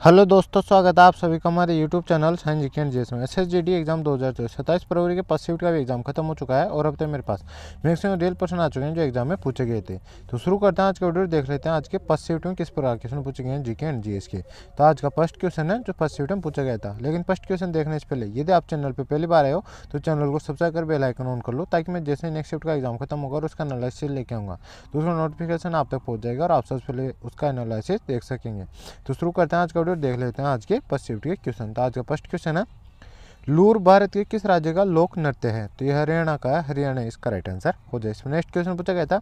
Hello दोस्तों, स्वागत है आप सभी का हमारे YouTube channel science GK and GS में। एसएसजीडी एग्जाम 2024 27 फरवरी के फर्स्ट शिफ्ट का भी एग्जाम खत्म हो चुका है और अब तक मेरे पास मैक्सिमम रियल क्वेश्चन आ चुके हैं जो एग्जाम में पूछे गए थे। तो शुरू करते हैं आज का वीडियो, देख लेते हैं आज के फर्स्ट शिफ्ट में किस प्रकार क्वेश्चन पूछे गए हैं जीके एंड जीएस के। तो आज का फर्स्ट क्वेश्चन है जो फर्स्ट शिफ्ट में पूछा गया था। लेकिन फर्स्ट क्वेश्चन देखने से पहले यदि आप चैनल पर पहली बार आए हो तो चैनल को सब्सक्राइब कर बेल आइकन ऑन कर लो, ताकि मैं जैसे नेक्स्ट शिफ्ट का एग्जाम खत्म होगा और उसका एनालिसिस लेके आऊँगा तो उसका नोटिफिकेशन आप तक पहुँच जाएगा और आप सबसे पहले उसका एनालिसिस देख सकेंगे। तो शुरू करते हैं आज का वीडियो, देख लेते हैं आज के फर्स्ट शिफ्ट के क्वेश्चन। तो आज का फर्स्ट क्वेश्चन है, लूर भारत के किस राज्य का लोक नृत्य है? तो यह हरियाणा का है, हरियाणा इसका राइट आंसर हो जाए। इसमें नेक्स्ट क्वेश्चन पूछा गया था,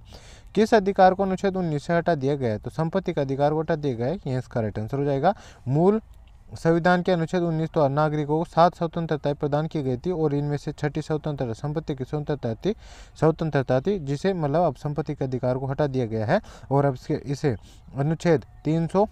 किस अधिकार को अनुच्छेद 19 से हटा दिया गया है? तो संपत्ति का अधिकार को हटा दिया गया है, यह इसका राइट आंसर हो जाएगा। मूल संविधान के अनुच्छेद 19 तो नागरिकों को 7 स्वतंत्रताएं प्रदान की गई थी और इनमें से छठी स्वतंत्रता संपत्ति की स्वतंत्रता थी, जिसे मतलब अब संपत्ति के अधिकार को हटा दिया गया है और अब इसे अनुच्छेद 300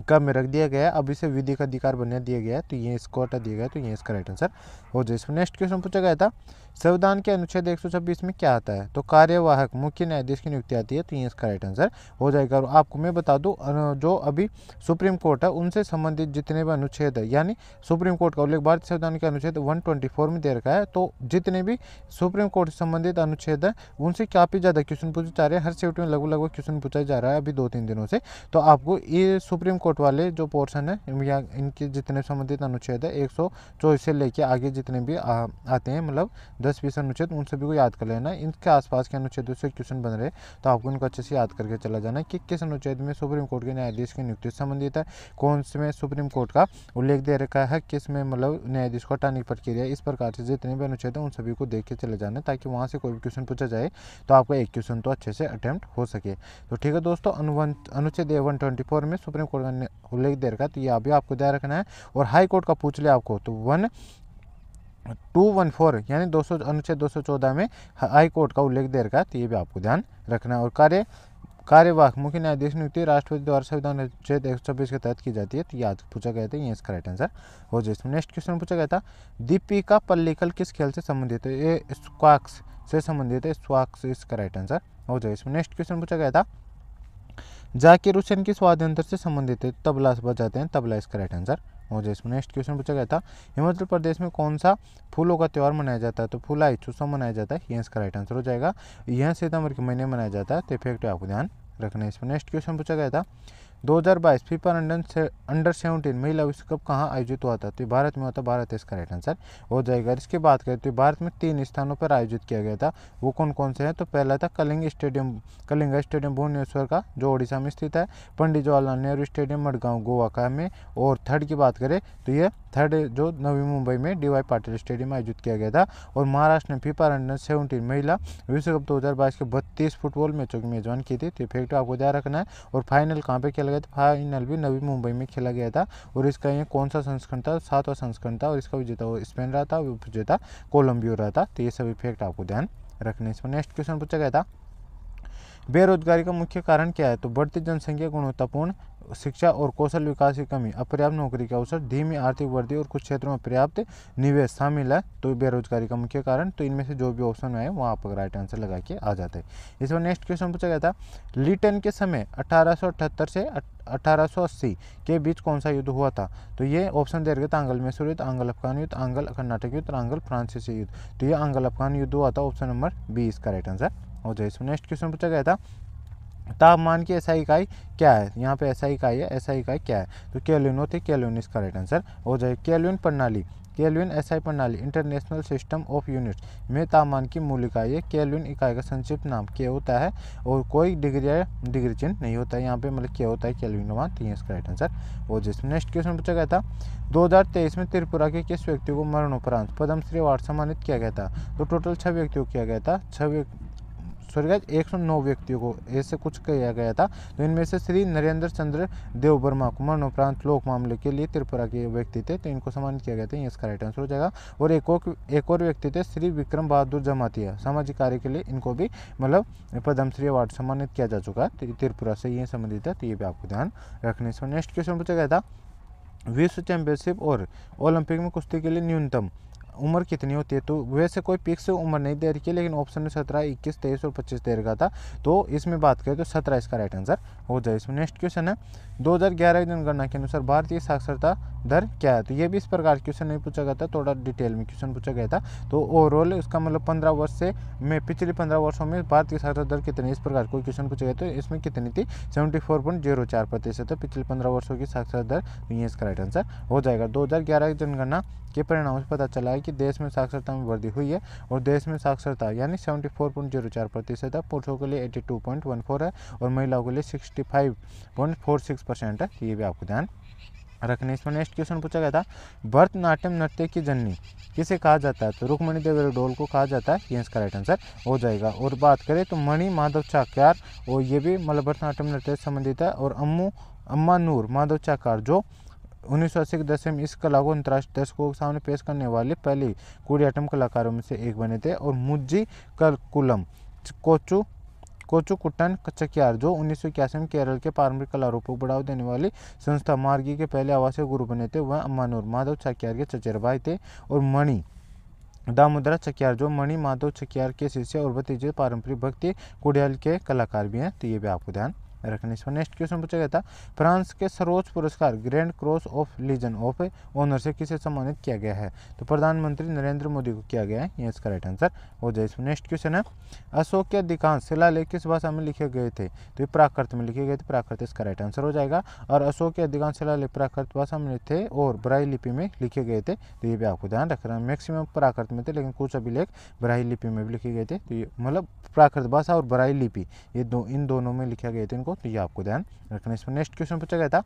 कब में रख दिया गया है, अब इसे विधिक अधिकार बना दिया गया है, तो ये इसको हटा दिया गया है, तो ये इसका राइट आंसर हो जाए। इसमें नेक्स्ट क्वेश्चन पूछा गया था, संविधान के अनुच्छेद 126 में क्या आता है? तो कार्यवाहक मुख्य न्यायाधीश की नियुक्ति आती है, तो ये इसका राइट आंसर हो जाएगा। और आपको मैं बता दूं, जो अभी सुप्रीम कोर्ट है उनसे संबंधित जितने भी अनुच्छेद है, यानी सुप्रीम कोर्ट का उल्लेख भारतीय संविधान के अनुच्छेद 124 में दे रखा है, तो जितने भी सुप्रीम कोर्ट से संबंधित अनुच्छेद है उनसे काफ़ी ज़्यादा क्वेश्चन पूछे जा रहे हैं। हर शिफ्ट में लगभग क्वेश्चन पूछा जा रहा है अभी 2-3 दिनों से। तो आपको ये सुप्रीम कोर्ट वाले जो पोर्शन है या इनके जितने संबंधित अनुच्छेद है 124 से लेके आगे जितने भी आते हैं, मतलब 10-20 अनुच्छेद, उन सभी को याद कर लेना। इनके आसपास के अनुच्छेदों से क्वेश्चन बन रहे हैं, तो आपको इनको अच्छे से याद करके चला जाना कि किस अनुच्छेद में सुप्रीम कोर्ट के न्यायाधीश की नियुक्ति से संबंधित है, कौन से में सुप्रीम कोर्ट का उल्लेख दे रखा है, किस में मतलब न्यायाधीश को हटाने की प्रक्रिया। इस प्रकार से जितने भी अनुच्छेद हैं उन सभी को देख के चले जाना, ताकि वहाँ से कोई भी क्वेश्चन पूछा जाए तो आपका एक क्वेश्चन तो अच्छे से अटेम्प्ट हो सके। तो ठीक है दोस्तों, अनुच्छेद 124 में सुप्रीम कोर्ट का उल्लेख दे रखा है, तो ये अभी आपको ध्यान रखना है। और हाई कोर्ट का पूछ लिया आपको तो 1214 यानी 200 अनुच्छेद 214 में हाई कोर्ट का उल्लेख दे रखा है, तो ये भी आपको ध्यान रखना है। और कार्यवाहक मुख्य न्यायाधीश नियुक्ति राष्ट्रपति द्वारा संविधान अनुच्छेद 126 के तहत की जाती है, तो ये आज पूछा गया था, ये इसका राइट आंसर हो जाए। इसमें नेक्स्ट क्वेश्चन पूछा गया था, दीपिका पल्लिकल किस खेल से संबंधित है? ये स्क्वैश से संबंधित है, स्क्वैश इसका राइट आंसर हो जाए। इसमें नेक्स्ट क्वेश्चन पूछा गया था, जाकिर हुसैन किस वाद्य यंत्र से संबंधित है? तबला से बजाते हैं, तबला इसका राइट आंसर हो जाए। इसमें नेक्स्ट क्वेश्चन पूछा गया था, हिमाचल प्रदेश में कौन सा फूलों का त्यौहार मनाया जाता है? तो फुलाई उत्सव मनाया जाता है, ये इसका राइट आंसर हो जाएगा। यह सितंबर के महीने मनाया जाता है, तो इफेक्ट आपको ध्यान रखना है। इसमें नेक्स्ट क्वेश्चन पूछा गया था, 2022 फीफा अंडर 17 महिला विश्व कप कहाँ आयोजित हुआ था? तो भारत में हुआ था, भारत इसका राइट आंसर हो जाएगा। इसकी बात करें तो भारत में 3 स्थानों पर आयोजित किया गया था, वो कौन कौन से हैं? तो पहला था कलिंगा स्टेडियम भुवनेश्वर का जो ओडिशा में स्थित है, पंडित जवाहरलाल नेहरू स्टेडियम मडगांव गोवा का में, और थर्ड की बात करें तो ये थर्ड जो नवी मुंबई में DY पाटिल स्टेडियम में आयोजित किया गया था। और महाराष्ट्र ने फीफा अंडर 17 महिला विश्व कप 2022 के 32 फुटबॉल मैचों की मेजबान की थी, तो इफेक्ट आपको ध्यान रखना है। और फाइनल कहाँ पे खेला गया था? फाइनल भी नवी मुंबई में खेला गया था। और इसका ये कौन सा संस्करण था? 7वां संस्करण था, और इसका विजेता वो स्पेन रहा था, विजेता कोलंबिया रहा था, तो ये सब इफेक्ट आपको ध्यान रखना है। इसमें नेक्स्ट क्वेश्चन पूछा गया था, बेरोजगारी का मुख्य कारण क्या है? तो बढ़ती जनसंख्या, गुणवत्तापूर्ण शिक्षा और कौशल विकास की कमी, अपर्याप्त नौकरी के अवसर, धीमी आर्थिक वृद्धि और कुछ क्षेत्रों में पर्याप्त निवेश शामिल है, तो बेरोजगारी का मुख्य कारण। तो इनमें से जो भी ऑप्शन है वहाँ पर राइट आंसर लगा के आ जाता है। इसमें नेक्स्ट क्वेश्चन पूछा गया था, लिटन के समय 1878 से 1880 के बीच कौन सा युद्ध हुआ था? तो ये ऑप्शन दे रखे थे, आंग्ल मैसूर युद्ध, आंग्ल अफगान युद्ध, आंग्ल कर्नाटक युद्ध और आंग्ल फ्रांसीसी युद्ध। तो ये आंग्ल अफगान युद्ध हुआ था, ऑप्शन नंबर बी इसका राइट आंसर हो जाए। इसमें नेक्स्ट क्वेश्चन पूछा गया था, तापमान की SI इकाई क्या है? यहाँ पे SI इकाई है, SI इकाई क्या है? तो केल्विन होती है, केल्विन इसका राइट आंसर हो जाए। केल्विन SI प्रणाली इंटरनेशनल सिस्टम ऑफ यूनिट्स में तापमान की मूल इकाई है। केल्विन इकाई का संक्षिप्त नाम के होता है और कोई डिग्री चिन्ह नहीं होता है यहाँ पे, मतलब क्या होता है केल्विन का मान, तो ये इसका राइट आंसर हो जाए। नेक्स्ट क्वेश्चन पूछा गया था, 2023 में त्रिपुरा के किस व्यक्ति को मरणोपरांत पद्मश्री अवार्ड सम्मानित किया गया था? तो टोटल 6 व्यक्तियों को किया गया था, 109 व्यक्तियों को ऐसे कुछ किया गया था। तो इनमें से श्री नरेंद्र चंद्र देव वर्मा को मरणोपरांत लोक मामले के लिए त्रिपुरा के व्यक्ति थे, तो इनको सम्मानित किया गया था, ये इसका राइट आंसर हो जाएगा। और एक और व्यक्ति थे श्री विक्रम बहादुर जमातिया, सामाजिक कार्य के लिए इनको भी मतलब पद्मश्री अवार्ड सम्मानित किया जा चुका है, त्रिपुरा से ये संबंधित है, तो ये भी आपको ध्यान रखने से। नेक्स्ट क्वेश्चन पूछा गया था, विश्व चैंपियनशिप और ओलंपिक में कुश्ती के लिए न्यूनतम उम्र कितनी होती है, तो वैसे कोई फिक्स उम्र नहीं दे रखी है, लेकिन ऑप्शन में 17, 21, 23 और 25 दे रखा था, तो इसमें बात करें तो 17 इसका राइट आंसर हो जाए। इसमें नेक्स्ट क्वेश्चन है 2011 की जनगणना के अनुसार भारतीय साक्षरता दर क्या है, तो ये भी इस प्रकार क्वेश्चन नहीं पूछा गया था, थोड़ा डिटेल में क्वेश्चन पूछा गया था। तो ओवरऑल इसका मतलब 15 वर्ष से में पिछले 15 वर्षों में भारतीय साक्षरता दर कितनी, इस प्रकार कोई क्वेश्चन पूछा गया तो इसमें कितनी थी 74.04% है पिछले 15 वर्षों की साक्षरता दर, तो ये इसका राइट आंसर हो जाएगा। 2011 की जनगणना के परिणामों से पता चला है कि देश में साक्षरता में वृद्धि हुई है और देश में साक्षरता यानी 74.04% है, पुरुषों के लिए 82.14 है और महिलाओं के लिए 65.46% है, ये भी आपको ध्यान रखने। इसमें नेक्स्ट क्वेश्चन पूछा गया था भरतनाट्यम नृत्य की जननी किसे कहा जाता है, तो रुक्मणी देवी डोल को कहा जाता है, ये इसका राइट आंसर हो जाएगा। और बात करें तो मणि माधव चाक्यार, और ये भी मतलब भरतनाट्यम नृत्य से संबंधित है, और अम्मा नूर माधव चाक्यार जो 1980 के दशक में इस कला को अंतर्राष्ट्रीय दर्शकों के सामने पेश करने वाले पहले कूडियाट्टम कलाकारों में से एक बने थे। और मुज्जी कलकुलम कोचुकुट्टन चकियार जो 1981 में केरल के पारंपरिक कला रूपों को बढ़ावा देने वाली संस्था मार्गी के पहले आवासीय गुरु बने थे, वह अम्मानूर माधव चकियार के चचेरे भाई थे। और मणि दामोदरा चकियार जो मणि माधव चकियार के शिष्य और भतीजे पारंपरिक भक्ति कुड़ियाल के कलाकार भी हैं, तो ये भी आपको ध्यान रखने। इस पर नेक्स्ट क्वेश्चन पूछा गया था फ्रांस के सर्वोच्च पुरस्कार grand cross of legion of honour से किसे सम्मानित किया गया है, तो प्रधानमंत्री नरेंद्र मोदी को किया गया है, ये इसका राइट आंसर हो जाए। इसमें नेक्स्ट क्वेश्चन है अशोक के अधिकांश शिलालेख किस भाषा में लिखे गए थे, तो ये प्राकृत में लिखे गए थे, प्राकृत इसका राइट आंसर हो जाएगा। और अशोक के अधिकांश शिलालेख प्राकृत भाषा में थे और ब्राई लिपि में लिखे गए थे, तो ये भी आपको ध्यान रखना। मैक्सिमम प्राकृत में थे, लेकिन कुछ अभिलेख ब्राई लिपि में भी लिखे गए थे, तो ये मतलब प्राकृत भाषा और ब्राई लिपि ये इन दोनों में लिखा गए थे इनको, तो ये आपको ध्यान रखना। इसमें नेक्स्ट क्वेश्चन पूछा गया था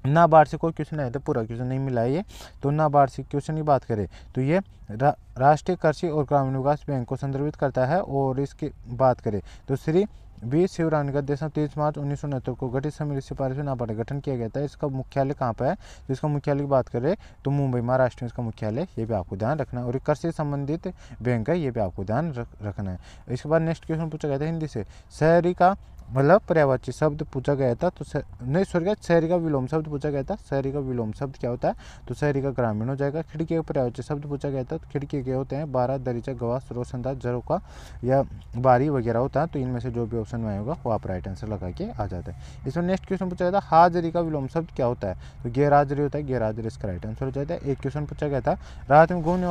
नाबार्ड कोई क्वेश्चन आया था, पूरा क्वेश्चन नहीं मिला है ये, तो नाबार्ड क्वेश्चन की बात करें तो ये राष्ट्रीय कृषि और ग्रामीण विकास बैंक को संदर्भित करता है। और इसकी बात करें तो श्री वी शिवरानी का देश 30 मार्च 1969 को गठित समिति सिफारिश में नाबार्ड गठन किया गया था। इसका मुख्यालय कहाँ पर है, तो इसका मुख्यालय की बात करें तो मुंबई महाराष्ट्र में इसका मुख्यालय, ये भी आपको ध्यान रखना है। और कृषि संबंधित बैंक है, ये भी आपको ध्यान रखना है। इसके बाद नेक्स्ट क्वेश्चन पूछा गया था हिंदी से शहरी का मतलब पर्यायवाची शब्द पूछा गया था, तो नहीं सॉरी शहरी का विलोम शब्द पूछा गया था। शहरी का विलोम शब्द क्या होता है, तो शहरी का ग्रामीण हो जाएगा। खिड़की का पर्यायवाची शब्द पूछा गया था, तो खिड़की के होते हैं बारह, दरीचा, गवास, रोशनदार, झरोखा या बारी वगैरह होता है, तो इनमें से जो भी ऑप्शन में आएगा वो आप राइट आंसर लगा के आ जाता है। इसमें नेक्स्ट क्वेश्चन पूछा गया था हाजिरी का विलोम शब्द क्या होता है, तो गैरहाजिरी होता है, गैरहाजिरी इसका राइट आंसर हो जाता है। एक क्वेश्चन पूछा गया था रात में घूमने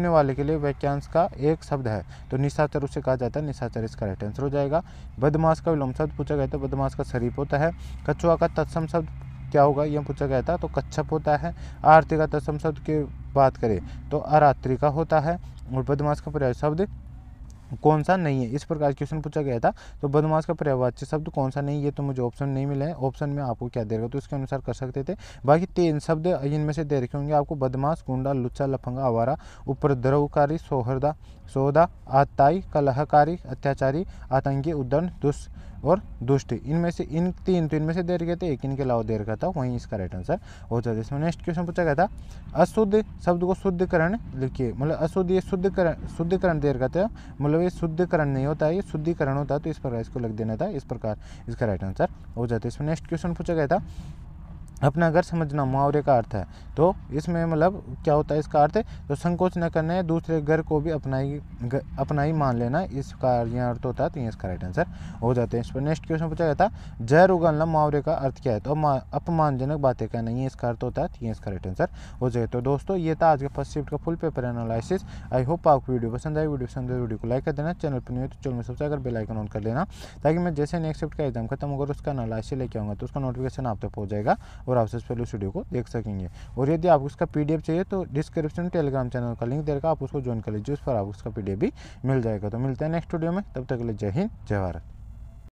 वाले के लिए वाक्यांश का एक शब्द है, तो निशाचर उसे कहा जाता है, निशाचर इसका राइट आंसर हो जाएगा। बदमाश का विलोम शब्द पूछा गया था, बदमाश का शरीफ होता है। कछुआ का तत्सम शब्द क्या होगा, यह पूछा गया था, तो कच्छप होता है। आरती का तत्सम शब्द की बात करें तो अरात्रि का होता है। और बदमाश का पर्याय शब्द कौन सा नहीं है, इस प्रकार क्वेश्चन पूछा गया था, तो बदमाश का पर्यायवाची शब्द कौन सा नहीं, ये तो मुझे ऑप्शन नहीं मिले हैं, ऑप्शन में आपको क्या देगा तो इसके अनुसार कर सकते थे। बाकी 3 शब्द इनमें से दे रखे होंगे आपको, बदमाश, गुंडा, लुच्चा, लफंगा, आवारा, उपद्रवकारी, सौदा, आताई, कलहकारी, अत्याचारी, आतंकी, उद्दंड, और दुष्ट, इनमें से इनमें से दे रखे थे, एक इनके अलावा दे रखा था, वहीं इसका राइट आंसर हो जाता है। इसमें नेक्स्ट क्वेश्चन पूछा गया था अशुद्ध शब्द को शुद्धिकरण लिखिए, मतलब अशुद्ध ये शुद्धिकरण दे रखा था, मतलब ये शुद्धिकरण नहीं होता है, ये शुद्धिकरण होता है, तो इस प्रकार इसको लिख देना था, इस प्रकार इसका राइट आंसर हो जाता है। इसमें नेक्स्ट क्वेश्चन पूछा गया था अपना घर समझना मुहावरे का अर्थ है, तो इसमें मतलब क्या होता है इसका अर्थ, तो संकोच न करना, दूसरे घर को भी अपना ही मान लेना, इसका यह अर्थ होता है, तो इसका राइट आंसर हो जाते हैं। इस पर नेक्स्ट क्वेश्चन पूछा गया था जहर उगलना मुहावरे का अर्थ क्या है, तो अपमानजनक बातें कहना, ये इसका अर्थ होता है, तो इसका राइट आंसर हो जाए। तो दोस्तों ये था आज के फर्स्ट शिफ्ट का full paper analysis. I hope आपको वीडियो पसंद आई, वीडियो को लाइक कर देना, चैनल पर नहीं हो तो चैनल में सब्सक्राइब कर बेल आइकन ऑन कर लेना, ताकि मैं जैसे नेक्स्ट शिफ्ट का एग्जाम खत्म होगा उसका एनालिसिस लेके आऊँगा तो उसका नोटिफिकेशन आप तक पहुँच जाएगा और आप सबसे पहले उस वीडियो को देख सकेंगे। और यदि आपको उसका पीडीएफ चाहिए तो डिस्क्रिप्शन में टेलीग्राम चैनल का लिंक देगा, आप उसको ज्वाइन कर लीजिए, उस पर आपको उसका पीडीएफ भी मिल जाएगा। तो मिलते हैं नेक्स्ट वीडियो में, तब तक के लिए जय हिंद, जय भारत।